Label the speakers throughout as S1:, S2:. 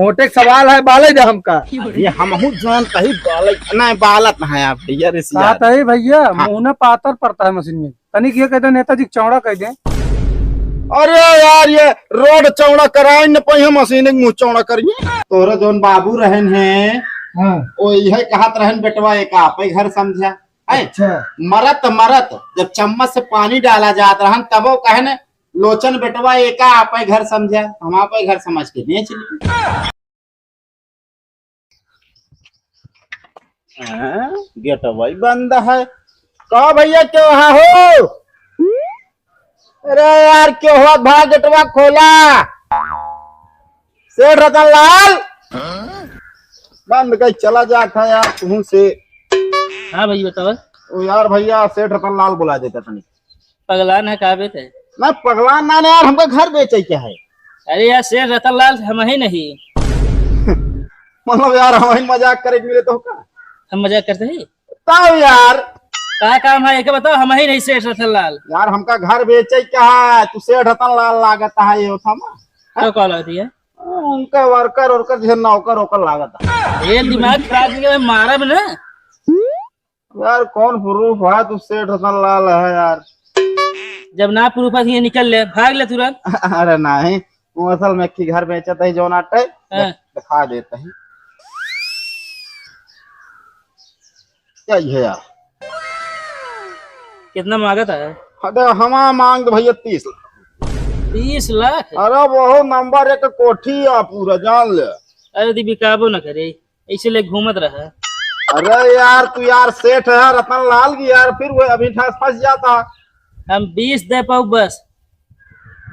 S1: ओटे सवाल है बाले दे हमका
S2: ये हमहू जान कही नहीं बालत है आप भैया रे सिया
S1: बात है भैया मुंह पातर पड़ता है मशीन में तनिक ये कहते नेताजी चौड़ा कह दे।
S2: अरे यार ये रोड चौड़ा कराए न पही मशीन मुंह चौड़ा करिए तोरे जोन बाबू रहन है वो यही कहत रहन बेटवा एक आपे घर समझा
S1: अच्छा
S2: मरत मरत जब चम्मच से पानी डाला जात रहन तब वो कहे न लोचन बेटवा एक आपे घर समझा हम आपे घर समझ के नहीं चली गेट वही बंद है कहो भैया क्यों वहां हो। अरे यार क्यों हुआ भाग गेटवा खोला सेठ रतन लाल बंद कर चला जाता यार तुम से।
S3: हाँ भाई बताओ।
S2: ओ यार भैया सेठ रतन लाल बुला देता तनी
S3: पगलान है कहा बेटे
S2: ना पगलान ना यार हमका घर बेचे क्या है।
S3: अरे यार शेर रतन लाल हम ही नहीं
S2: मतलब यार हम ही मजाक करे मिले तो का
S3: हम मजाक करते हैं
S2: तब यार
S3: क्या काम है एक बताओ हम ही नहीं शेर रतन लाल
S2: यार हमका घर बेचे क्या है तू सेठ रतन लाल लागत है ये
S3: तो कॉल आती है
S2: उनका वर्कर वर्कर जैसे नौकर वोकर लागत है।
S3: ये दिमाग खराब नहीं मारा भी ना
S2: यार कौन प्रूफ है तू सेठ रतन लाल है यार।
S3: जब ना प्रूफ है ये निकल ले भाग ले तुरंत।
S2: अरे नहीं तू असल में की घर बेचता है जो नाटे दिखा देता है क्या ये यार
S3: कितना मांगा था।
S2: अरे हमारा मांग भैया 30 लाख
S3: 30 लाख।
S2: अरे वो नंबर एक कोठी है पूरा जान ले।
S3: अरे दी बिकाबो न करे ऐसे ले घूमत रहा।
S2: अरे यार तू यार सेठ है रतन लाल की यार फिर वो अभी फंस जाता।
S3: हम 20 दे पाऊ बस।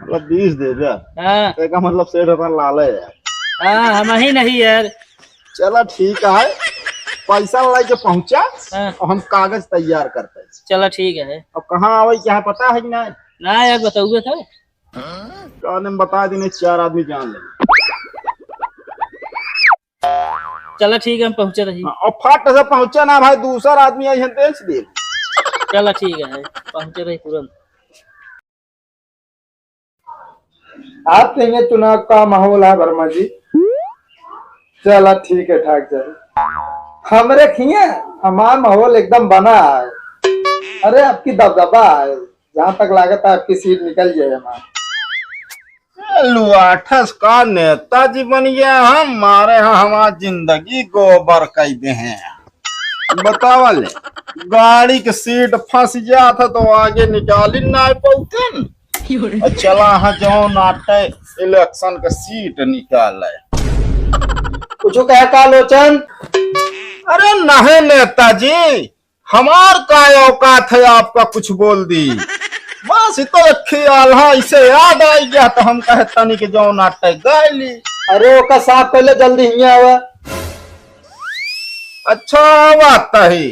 S2: मतलब 20 दे दे
S3: हाँ
S2: का मतलब सेठ रतन लाल है यार।
S3: हाँ हम ही नहीं यार।
S2: चलो ठीक है पैसा लेके पहुंचा
S3: हाँ।
S2: और हम कागज तैयार करते हैं।
S3: चलो ठीक है।
S2: अब कहाँ आवे क्या है पता है कि नहीं
S3: ना यार बताओगे था
S2: कहने में बता देने 4 आदमी जान लेंगे।
S3: चलो ठीक है हम पहुंचे रही।
S2: और फट से पहुंचा ना भाई दूसरा आदमी यहाँ बेच दे।
S3: चलो ठीक है पहुंचे रही तुरंत।
S1: आप कहेंगे चुनाव का माहौल है वर्मा जी। चला ठीक है ठाक चल हमरे खिए हमारा माहौल एकदम बना है। अरे आपकी दबदबा है जहाँ तक लागत है आपकी सीट निकल जाए हमारा।
S2: लुआठस का नेताजी बन गया हमारे यहाँ हमारी जिंदगी गोबर कह दे हैं। बतावले गाड़ी की सीट फंस गया था तो आगे निकाली ना पाते चला हाँ जो नाटे इलेक्शन का सीट निकाले
S1: कुछ कह का लोचन।
S2: अरे नहीं नेताजी हमार का औकात है आपका कुछ बोल दी बस तो ख्याल है इसे याद आ गया तो हम कहे तनी के जो नाटक गाय ली।
S1: अरे ओका साफ पहले जल्दी हिया आवा।
S2: अच्छा बात है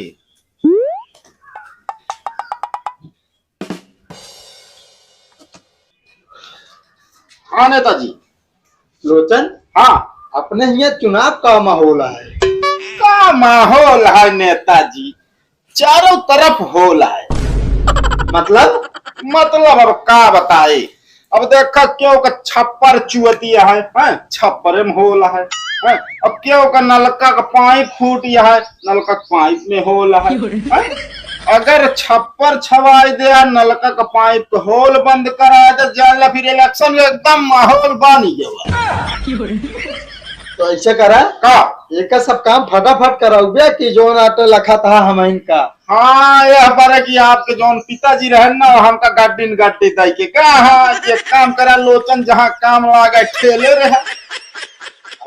S2: हाँ नेताजी।
S1: लोचन
S2: हाँ
S1: अपने यहाँ चुनाव का माहौल है।
S2: का माहौल है नेताजी चारों तरफ होल है। मतलब अब का बताए अब देखा क्यों का छप्पर चुअतिया है छप्पर में होल है अब क्यों का नलका का पाइप फूट है नलका का पाइप में होल है अगर छप्पर छवाई दे नलका का पाइप तो होल बंद करा दे जान ला फिर इलेक्शन में एकदम माहौल बन गया।
S1: तो ऐसे करा
S2: का
S1: एक सब काम फटाफट कराओगे कि जो नाटे लखा था हम इनका।
S2: हाँ यह बारे कि आपके जोन पिताजी रहे ना हमका गड्डी गड्डी दे के कहा ये काम करा लोचन जहाँ काम लागे ठेले रहे।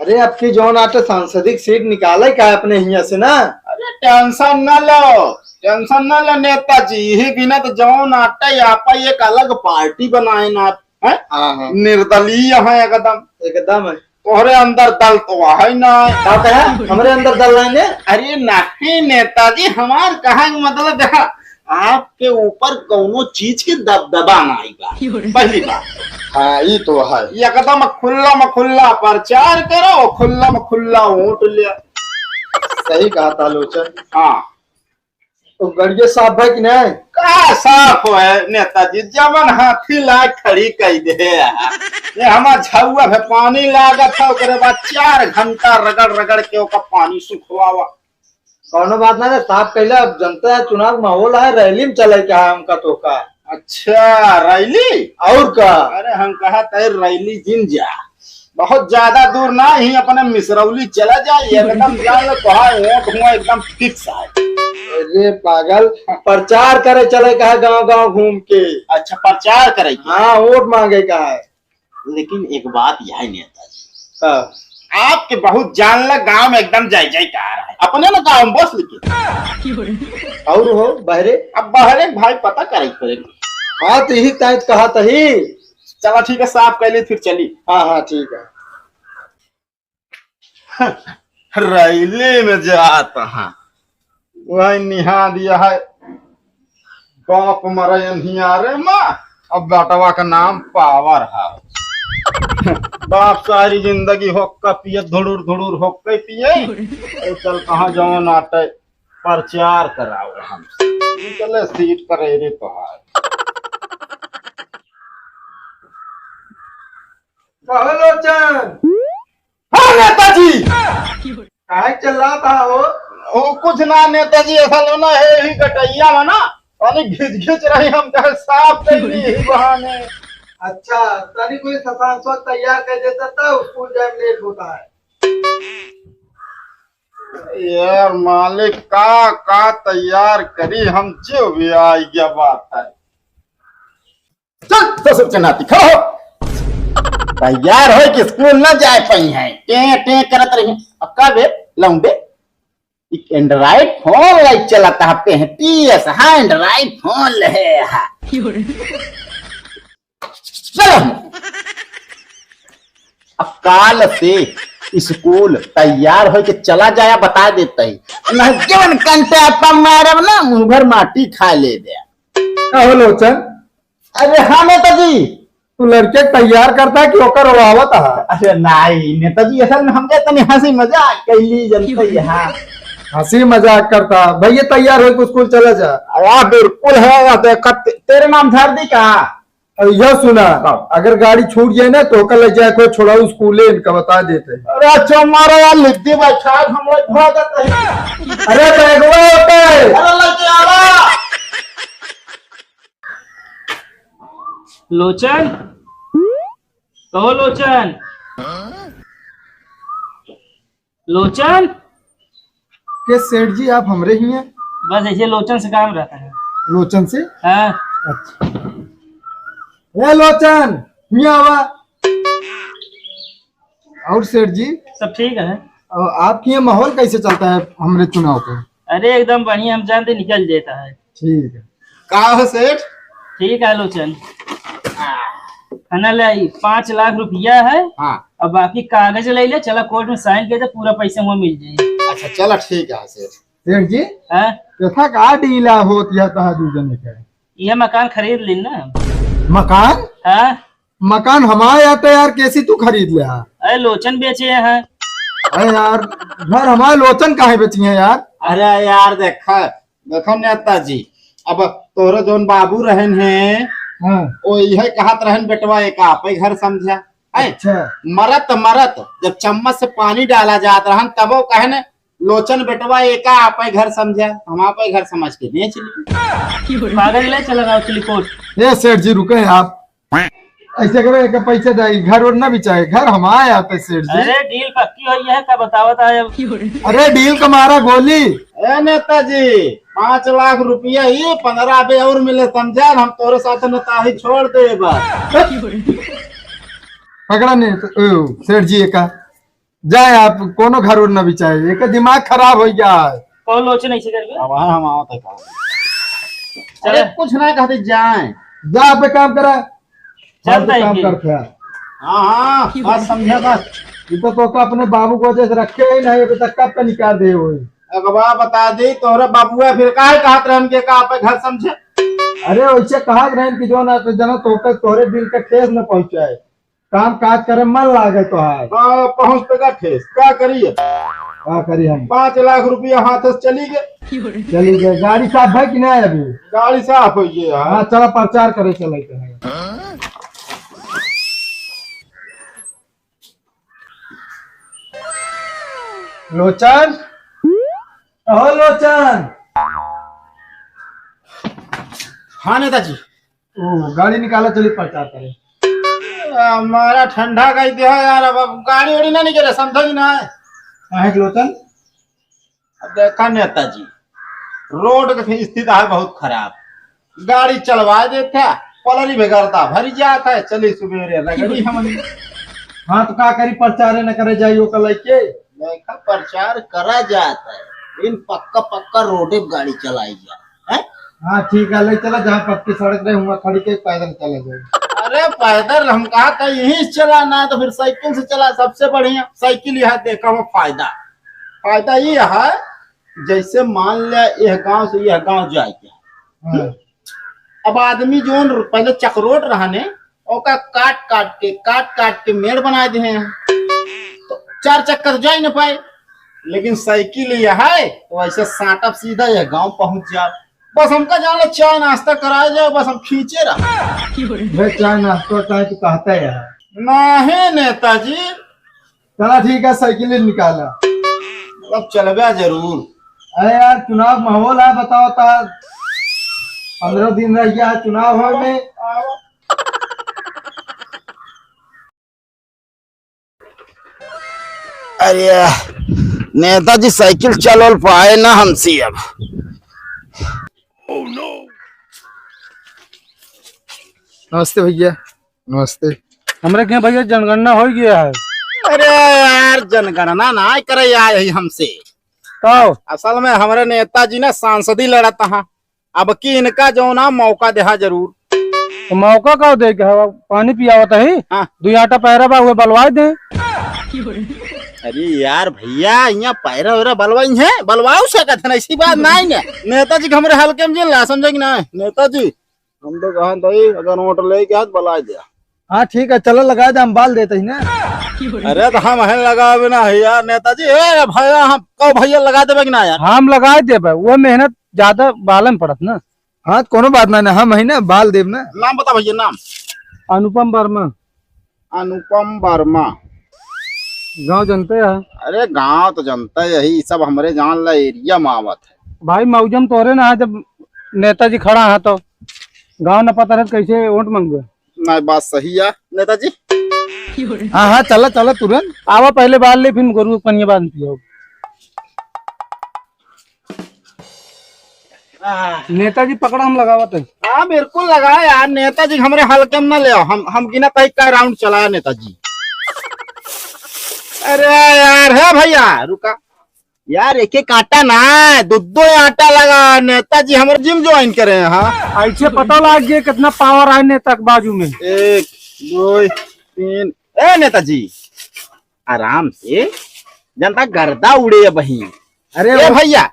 S1: अरे आपकी जो नाटे सांसदिक सीट निकाले का अपने यहाँ से ना।
S2: अरे टेंशन न लो नेताजी यही बिना तो जो नाटे आप एक अलग पार्टी बनाए ना है निर्दलीय है एकदम
S1: है
S2: तोहरे अंदर दल तो है ना
S1: हमारे अंदर दल लाएंगे।
S2: अरे नहीं नेताजी हमार कहा मतलब देखा आपके ऊपर कोनो चीज के दबदबा ना आएगा पहली बात।
S1: हाँ ये तो है
S2: एकदम खुल्ला प्रचार करो खुल्ला वोट लिया।
S1: सही कहा था लोचन।
S2: हाँ
S1: तो गड़िए साफ है कि नहीं?
S2: का साफ है नेताजी, जमन हाथी लाग खड़ी कई दे ये हमार झउआ है पानी लागत था, ओकरे बाद 4 घंटा रगड़ रगड़ के ओका पानी सुखवावा।
S1: कौनो बात ना है, साफ कैला। अब जनता है, चुनाव माहौल है, रैली में चले क्या है हमका तो का।
S2: अच्छा रैली
S1: और का?
S2: अरे हम कहा तय रैली जिन जा, बहुत ज्यादा दूर ना ही अपने मिसरौली चला जाए, एकदम जाए तो धुआं एकदम फिक्स है।
S1: अरे पागल, प्रचार करे चले का है, गांव गांव घूम के।
S2: अच्छा प्रचार करे के?
S1: हाँ, वोट मांगे का है।
S2: लेकिन एक बात यह है नेताजी,
S1: हाँ।
S2: आपके बहुत जानला गांव में एकदम जय जयकार है, अपने ना गांव में बस लिखे
S1: और हो बहरे?
S2: अब बाहर एक भाई पता करे पड़ेगी।
S1: हाँ तो यही तय कहा तही।
S2: चला ठीक है, साफ कर ली फिर चली।
S1: हाँ हाँ ठीक है।
S2: रैली में जाता है वही निहा दिया है बाप मरे माँ, अब बेटवा का नाम पावर है। बाप सारी जिंदगी होक्का पिए धुड़ुर धुड़ुर होक्का पिए, चल कहाँ जाओ नाटे प्रचार कराओ हम चले सीट करे रे तो है।
S1: लोचन,
S2: हाँ नेताजी,
S1: काहे चल रहा था हो?
S2: वो कुछ ना नेताजी, असल ना है ही कटैया में ना पानी घिच घिच रही, हम कहे साफ कर ली ही बहाने।
S1: अच्छा, तनी कोई सफाई तैयार कर देता था, स्कूल जाए में लेट होता है।
S2: यार मालिक का तैयार करी, हम जो भी आई गया बात है। चल तो सब चनाती खड़ो हो। तैयार हो कि स्कूल न जाए पाई है, टे टे करत रही। अब का बे लौंडे एक एंड्रॉइड फोन लाइक चलाता है, PS हाँ एंड्रॉइड फोन ले है। चलो अब काल से स्कूल तैयार हो के चला जाया बता देते ही, नहीं जीवन कंटे अपा मारब ना मुंह भर माटी खा ले दे।
S1: हो लोचन,
S2: अरे हाँ नेताजी,
S1: तू लड़के तैयार करता है कि ओकर उड़ावत है?
S2: अरे नहीं नेताजी, असल में हमके तनी हंसी मजाक कैली जनता यहाँ।
S1: हंसी मजाक करता भैया, तैयार हो स्कूल चला जा।
S2: बिल्कुल है, तेरे नाम धर दी का।
S1: यह सुना, अगर गाड़ी छूट जाए ना तो कल ले जाए को छोड़ा स्कूल इनका बता देते।
S2: अरे अच्छा मारो यार, लिख दी बैठा हम लोग भागत है।
S1: अरे बैगवा होता है।
S2: अरे लगे आवा
S3: लोचन, कहो लोचन, लोचन।
S1: के सेठ जी आप हमरे ही हैं?
S3: बस ऐसे लोचन से काम रहता है।
S1: लोचन से?
S3: हाँ।
S1: अच्छा, ए लोचन यहाँ आवा। और सेठ जी
S3: सब ठीक है?
S1: आपके यहाँ माहौल कैसे चलता है हमरे चुनाव पे?
S3: अरे एकदम बढ़िया, हम जानते निकल जाता है।
S1: ठीक है।
S2: का हो सेठ?
S3: ठीक है लोचन, खाना ले आई, 5 लाख रुपया है।
S2: हाँ
S3: और बाकी कागज ले ले, चला कोर्ट में साइन किया तो पूरा पैसा वहाँ मिल जाए।
S2: अच्छा चलो ठीक है सेठ।
S1: सेठ जी
S3: हाँ,
S1: यथा का डीला होत यह कहा दूजने का?
S3: यह मकान खरीद ली ना।
S1: मकान?
S3: हाँ,
S1: मकान हमारे यहाँ तो यार कैसी तू खरीद ले?
S3: अरे लोचन बेचे हैं।
S1: अरे यार घर हमारे लोचन काहे बेची है यार?
S2: अरे यार देखो देखो नेताजी, अब तोरे जोन बाबू रहन है
S1: हाँ।
S2: वो यही कहत रहन बेटवा एक आप ही घर समझा है।
S1: अच्छा,
S2: मरत मरत जब चम्मच से पानी डाला जात रहन तब वो कहने लोचन बेटवा एक आप ही घर समझा, हम आप ही घर समझ के नहीं चली।
S3: कागज ले चला गाँव चली कोर्ट।
S1: ये सेठ जी रुके आप, ऐसे करो एक पैसे दे, घर और ना बिचाए, घर हमारे यहाँ पे सेठ जी।
S3: अरे डील पक्की हुई है, क्या बतावत है अब?
S1: अरे डील का मारा गोली।
S2: ए नेताजी 5 लाख रुपया ही 15 बे और मिले समझा, हम तोरे साथ नताही छोड़ दे बस।
S1: पकड़ा नहीं तो सेठ जी एक जाए आप, कोनो घर और ना बिचाए, एक दिमाग खराब हो गया है।
S3: कौन लोचन ऐसे करके?
S2: अब हम आओ तो अरे कुछ ना कहते जाए,
S1: जा पे काम करा,
S3: चलता है
S1: काम
S3: कि?
S1: करते हैं।
S2: हाँ बात समझा बस।
S1: ये तो अपने बाबू को जैसे रखे ही नहीं, अभी तक कब का निकाल दे हुए।
S2: अगवा बता दी तोहरे बाबुआ फिर काहे कहत रहन के का पे घर समझे।
S1: अरे वैसे कहा रहे कि जो ना तो जना तोरे दिल का ठेस न पहुंचाए, काम काज करे मन लागे तो है।
S2: पहुंच पे का ठेस क्या करिए।
S1: क्या करी हम?
S2: 5 लाख रुपया हाथ से चली गए।
S1: चली गए। गाड़ी साफ है कि नहीं अभी?
S2: गाड़ी साफ हो गई है।
S1: हाँ चलो प्रचार करे चले हैं। लोचन, ओ लोचन।
S2: हाँ नेताजी।
S1: ओ गाड़ी निकालो, चलिए प्रचार करें।
S2: हमारा ठंडा का ही दिया यार, अब गाड़ी वाड़ी ना निकले, समझो ही ना है।
S1: है लोचन?
S2: अब देखा नेताजी, रोड की स्थिति है बहुत खराब। गाड़ी चलवा देता, पलरी बिगड़ता भरी जाता है, चली सुबेरे रगड़ी हम।
S1: हाँ तो क्या करी, प्रचार न करे जाइयो कल के।
S4: देखा प्रचार करा जाता है, इन पक्का पक्का रोडे पे गाड़ी चलाई जाए है?
S1: हाँ ठीक है, ले चला जहाँ पक्की सड़क रहे हुआ खड़ी के पैदल चला जाए।
S2: अरे पैदल हम कहा था यहीं से चलाना है, तो फिर साइकिल से चला सबसे बढ़िया। साइकिल यह देखा वो फायदा ये है, जैसे मान लिया यह गांव से यह गांव जाए,
S1: हाँ।
S2: अब आदमी जो पहले चक्रोट रहने ओका काट काट के मेड़ बना दे हैं, तो 4 चक्कर जा ही न पाए। लेकिन साइकिल यह है तो ऐसे साटप सीधा यह गांव पहुंच जाओ। बस हमका जाने चाय नाश्ता कराया जाओ, बस हम खींचे रहा।
S1: चाय नाश्ता चाहे तो कहता है यार।
S2: नहीं नेताजी,
S1: चला ठीक है, साइकिल निकाला।
S2: अब चलबे जरूर।
S1: अरे यार चुनाव माहौल है, बताओ तो 15 दिन रह गया है चुनाव हो में।
S4: अरे नेताजी साइकिल चल पाए ना हमसे अब।
S1: नमस्ते भैया। नमस्ते।
S3: हमरे क्या भैया जनगणना हो गया है।
S2: अरे यार जनगणना ना करे आए हमसे,
S3: तो
S2: असल में हमारे नेताजी ने सांसदी लड़ा था। अब की इनका जो ना मौका देहा जरूर।
S3: तो मौका का दे के हवा पानी पियावत है।
S2: हाँ।
S3: 2 आटा पैरा बा हुए बलवाए दे।
S2: अरे यार भैया यहाँ पैरा वैरा बलवाई है, बलवाओ सकत है, ऐसी बात नहीं है। नेताजी हमारे हल्के में जिला समझे कि ना नेताजी, हम तो कहा था अगर नोट ले के बला दिया।
S1: हाँ ठीक है, चलो लगा दे, हम बाल देते ही ना।
S2: अरे तो हम है लगा ना यार नेताजी। ए भैया हम को भैया लगा देवे कि ना यार?
S3: हम लगाए दे वो मेहनत ज्यादा बालन पड़त ना।
S1: हाँ कोनो बात ना, हम है ना बाल देव ना।
S2: नाम बता भैया। नाम
S3: अनुपम वर्मा।
S2: अनुपम वर्मा।
S3: गांव जनते है।
S2: अरे गांव तो जनता है, यही सब हमारे जान ला एरिया में आवत है।
S3: भाई मौजम तोरे ना है, जब नेताजी खड़ा है तो गांव न पता रहे कैसे वोट मांगे।
S2: ना बात सही है नेताजी।
S1: हाँ हाँ चला चला तुरंत
S3: आवा पहले बाल ले, फिर गरु पनिया बांध पियो। नेताजी पकड़ा हम लगावत है।
S2: हाँ बिल्कुल लगा यार नेताजी, हमारे हल्के में ना ले आओ। हम गिना तक का राउंड चलाया नेताजी। अरे यार है भैया रुका यार, एक एक आटा ना 2 आटा लगा। नेताजी हमारे जिम ज्वाइन करे हैं। हाँ
S3: ऐसे पता लग गया कितना पावर है नेता के बाजू में।
S2: 1 2 3। ए नेताजी आराम से, जनता गर्दा उड़े है बही।
S1: अरे
S2: ए भैया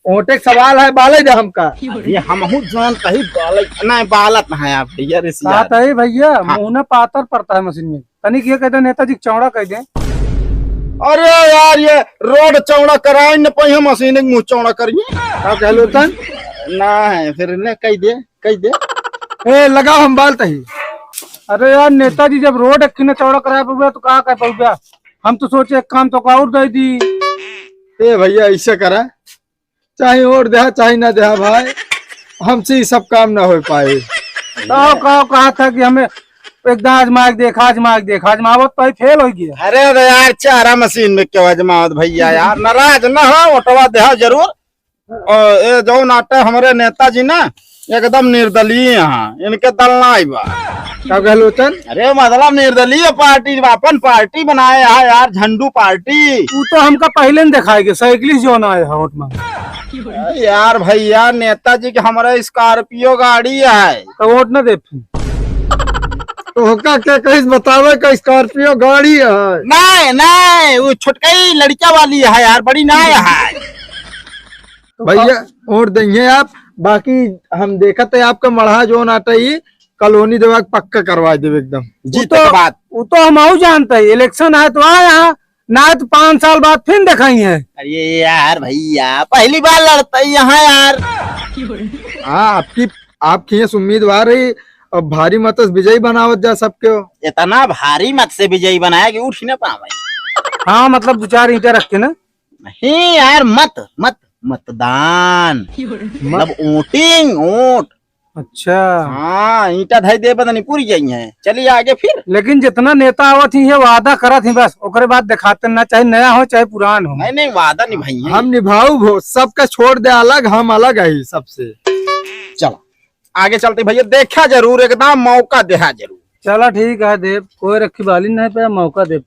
S1: ओटे सवाल है, बाले दे हमका।
S2: ये हम जान कहीं नहीं बालत ना है आप भैया रे सिया।
S3: बात है भैया, मुंह पातर पड़ता है मशीन में। तनिक ये कहते नेताजी चौड़ा कह दे।
S2: अरे यार ये रोड चौड़ा कराए न पाई, हम मशीन मुंह चौड़ा करिए।
S1: क्या कह लो तन?
S2: ना है फिर ने कह दे।
S1: ए लगाओ हम बाल तही।
S3: अरे यार नेताजी जब रोड किने चौड़ा कराया पहुआ तो कहा कर पहुआ। हम तो सोचे एक काम तो और दे दी।
S1: ए भैया ऐसे करा, चाहे और दे चाहे ना दे भाई, हमसे ये सब काम ना हो पाए।
S3: तो कहा था कि हमें एकदम आजमावत तो फेल हो गया।
S2: अरे यार चारा मशीन में क्यों आजमावत भैया यार, नाराज ना हो, ओटवा दे जरूर। और ये जो नाटक हमारे नेताजी ना एकदम निर्दलीय हैं, इनके दल ना आईबा।
S1: क्या कह लो तन?
S2: अरे मतलब निर्दलीय पार्टी, अपन पार्टी बनाए है यार, झंडू पार्टी।
S3: तू तो हमका पहले न दिखाएगी साइकिलिस्ट जो ना है वोट में।
S2: यार भैया नेताजी के हमारे स्कॉर्पियो गाड़ी है,
S3: तो वोट न दे।
S1: तो क्या क्या कहीं बतावे का स्कॉर्पियो गाड़ी है?
S2: नहीं वो छोटकई लड़का वाली है यार, बड़ी ना है।
S1: भैया वोट देंगे आप, बाकी हम देखा थे आपका मढ़ा जो नाटा ही कॉलोनी देवा पक्का करवा देवे एकदम।
S2: जीत के बाद
S3: वो तो हम जानते है, इलेक्शन है तो यहाँ ना तो 5 साल बाद फिर दिखाई है।
S4: अरे यार भैया पहली बार लड़ता है यहाँ यार।
S1: हाँ, आपकी उम्मीदवार है, अब भारी मत विजयी बनावत जा सबके हो।
S4: इतना भारी मत से विजयी बनाया कि उठ ही ना पावे।
S3: हाँ मतलब 2-4 ईंटें रख के ना।
S4: नहीं यार मतदान मतलब वोटिंग वोट।
S3: अच्छा
S4: हाँ ईटा धाई दे पता नहीं पूरी जाई है। चलिए आगे फिर।
S3: लेकिन जितना नेता आवत ही है वादा करत ही बस ओकरे बाद दिखाते ना, चाहे नया हो चाहे पुरान हो।
S4: नहीं वादा निभाई है।
S1: हम निभाऊ भो, सबका छोड़ दे अलग, हम अलग है सबसे।
S4: चलो आगे चलते भैया, देखा जरूर एकदम मौका देहा जरूर।
S3: चला ठीक है देव, कोई रखी बाली नहीं पे मौका दे।